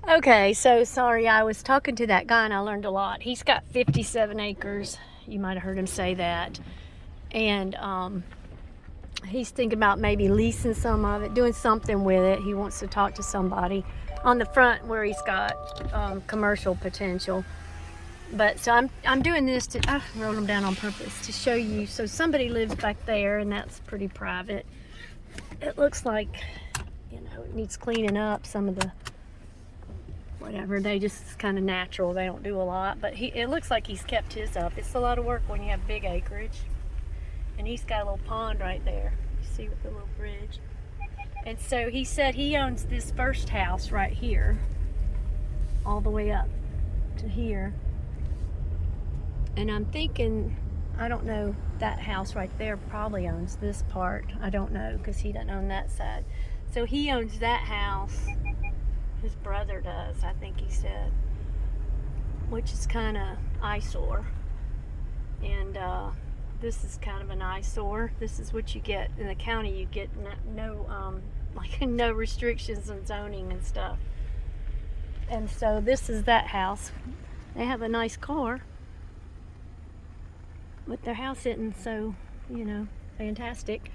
Okay, so sorry, I was talking to that guy and I learned a lot. He's got 57 acres. You might have heard him say that. And he's thinking about maybe leasing some of it, doing something with it. He wants to talk to somebody on the front where he's got commercial potential. But so I'm doing this I wrote them down on purpose to show you. So somebody lives back there and that's pretty private. It looks like, it needs cleaning up. Some of the whatever, they just kind of natural, they don't do a lot, but it looks like he's kept his up. It's a lot of work when you have big acreage. And he's got a little pond right there, you see, with the little bridge. And so he said he owns this first house right here all the way up to here, and I'm thinking, I don't know, that house right there probably owns this part. I don't know, because he doesn't own that side. So he owns that house. His brother does, I think he said, which is kind of eyesore. And this is kind of an eyesore. This is what you get in the county. You get no restrictions on zoning and stuff. And so this is that house. They have a nice car, but their house isn't so, fantastic.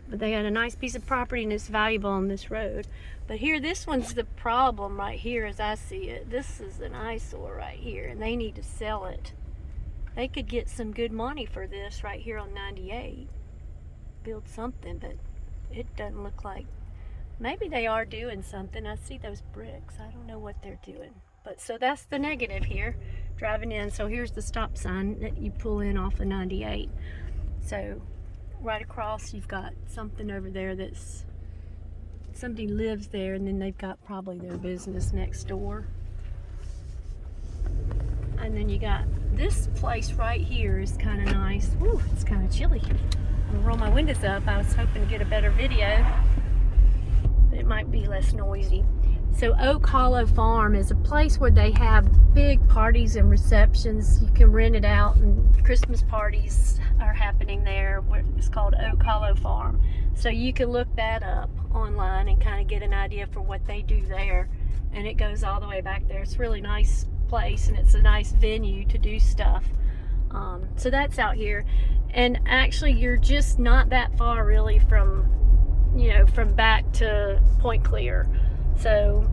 But they got a nice piece of property and it's valuable on this road. But here, this one's the problem right here as I see it. This is an eyesore right here and they need to sell it. They could get some good money for this right here on 98. Build something, but it doesn't look like, maybe they are doing something. I see those bricks. I don't know what they're doing. But so that's the negative here, driving in. So here's the stop sign that you pull in off of 98. So right across, you've got something over there that's, somebody lives there, and then they've got probably their business next door. And then you got this place right here is kind of nice. Ooh, it's kind of chilly. I'm gonna roll my windows up. I was hoping to get a better video, but it might be less noisy. So Oak Hollow Farm is a place where they have big parties and receptions. You can rent it out, and Christmas parties are happening there. It's called Oak Hollow Farm. So you can look that up online and kind of get an idea for what they do there. And it goes all the way back there. It's a really nice place, and it's a nice venue to do stuff. So that's out here. And actually, you're just not that far really from, from back to Point Clear. So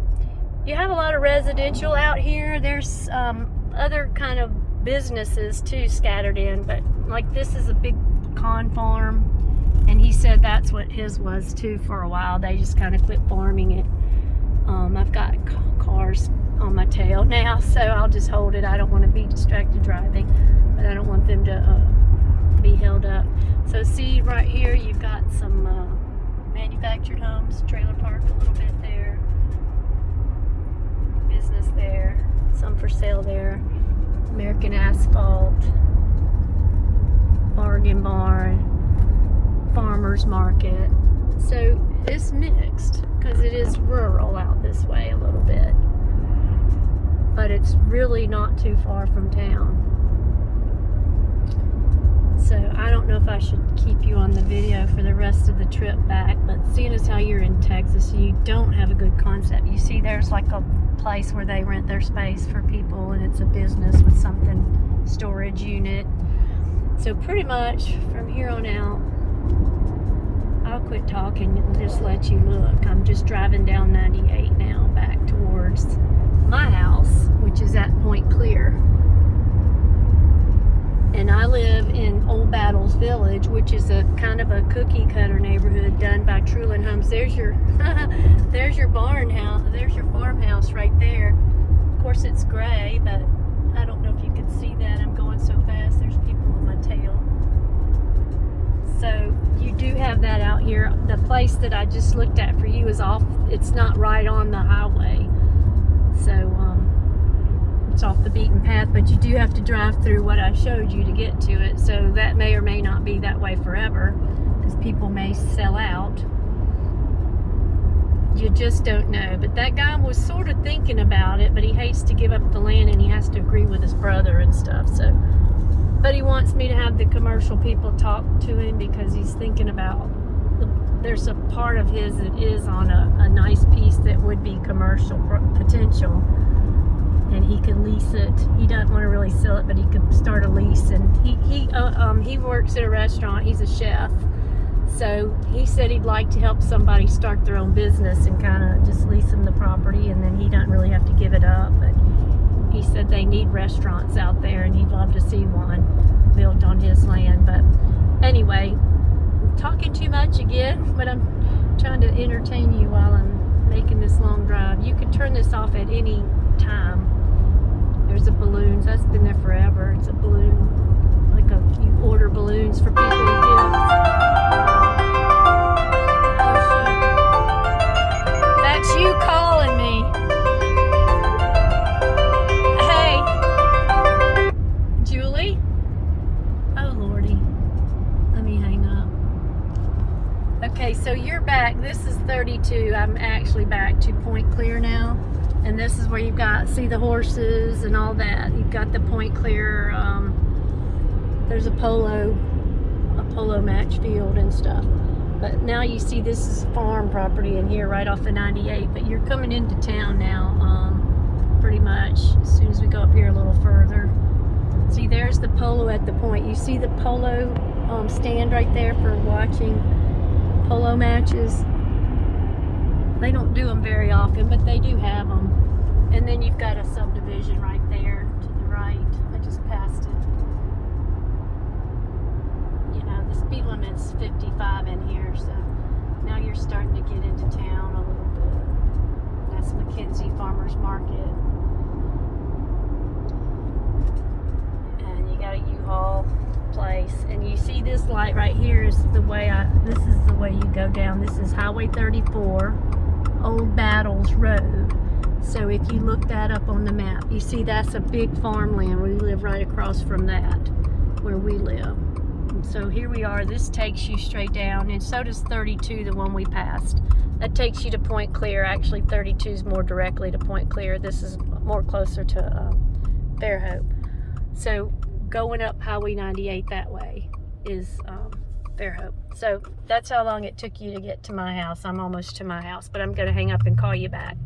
you have a lot of residential out here. There's other kind of businesses too scattered in, but like this is a big con farm, and he said that's what his was too for a while. They just kind of quit farming it. I've got cars on my tail now, so I'll just hold it. I don't want to be distracted driving, but I don't want them to be held up. So see right here, you've got some manufactured homes, trailer park a little bit there, business there, some for sale there, American Asphalt, Bargain Barn, Farmers Market. So it's mixed because it is rural out this way a little bit, but it's really not too far from town. So I don't know if I should keep you on the video for the rest of the trip back, but seeing as how you're in Texas, you don't have a good concept. You see there's like a place where they rent their space for people, and it's a business with something, storage unit. So pretty much from here on out, I'll quit talking and just let you look. I'm just driving down 98 now back towards my house, which is at Point Clear. And I live in Old Battles Village, which is a kind of a cookie cutter neighborhood done by Trulin Homes. There's your there's your barn house, there's your farmhouse right there. Of course it's gray, but I don't know if you can see that. I'm going so fast, there's people on my tail. So you do have that out here. The place that I just looked at for you is off, it's not right on the highway. So it's off the beaten path, but you do have to drive through what I showed you to get to it. So that may or may not be that way forever, because people may sell out. You just don't know. But that guy was sort of thinking about it, but he hates to give up the land and he has to agree with his brother and stuff. So, but he wants me to have the commercial people talk to him because he's thinking about there's a part of his that is on a nice piece that would be commercial potential, and he can lease it. He doesn't want to really sell it, but he could start a lease. And he works at a restaurant. He's a chef, so he said he'd like to help somebody start their own business and kind of just lease them the property, and then he doesn't really have to give it up. But he said they need restaurants out there, and he'd love to see one built on his land. But anyway, I'm talking too much again, but I'm trying to entertain you while I'm making this long drive. You could turn this off at any time. There's a balloons. That's been there forever. It's a balloon, like you order balloons for people and gifts. That's you calling me. Hey, Julie. Oh Lordy, let me hang up. Okay, so you're back. This is 32. I'm actually back to Point Clear now. And this is where you've got, see the horses and all that. You've got the Point Clear, there's a polo match field and stuff. But now you see this is farm property in here right off the 98. But you're coming into town now, pretty much, as soon as we go up here a little further. See, there's the polo at the point. You see the polo stand right there for watching polo matches. They don't do them very often, but they do have them. And then you've got a subdivision right there to the right. I just passed it. You know, the speed limit's 55 in here, so now you're starting to get into town a little bit. That's McKenzie Farmers Market. And you got a U-Haul place. And you see this light right here is the way this is the way you go down. This is Highway 34. Old Battles Road. So if you look that up on the map, you see that's a big farmland. We live right across from that, where we live. And so here we are. This takes you straight down, and so does 32, the one we passed. That takes you to Point Clear. Actually, 32 is more directly to Point Clear. This is more closer to Fairhope. So going up Highway 98 that way is Fairhope. So that's how long it took you to get to my house. I'm almost to my house, but I'm going to hang up and call you back.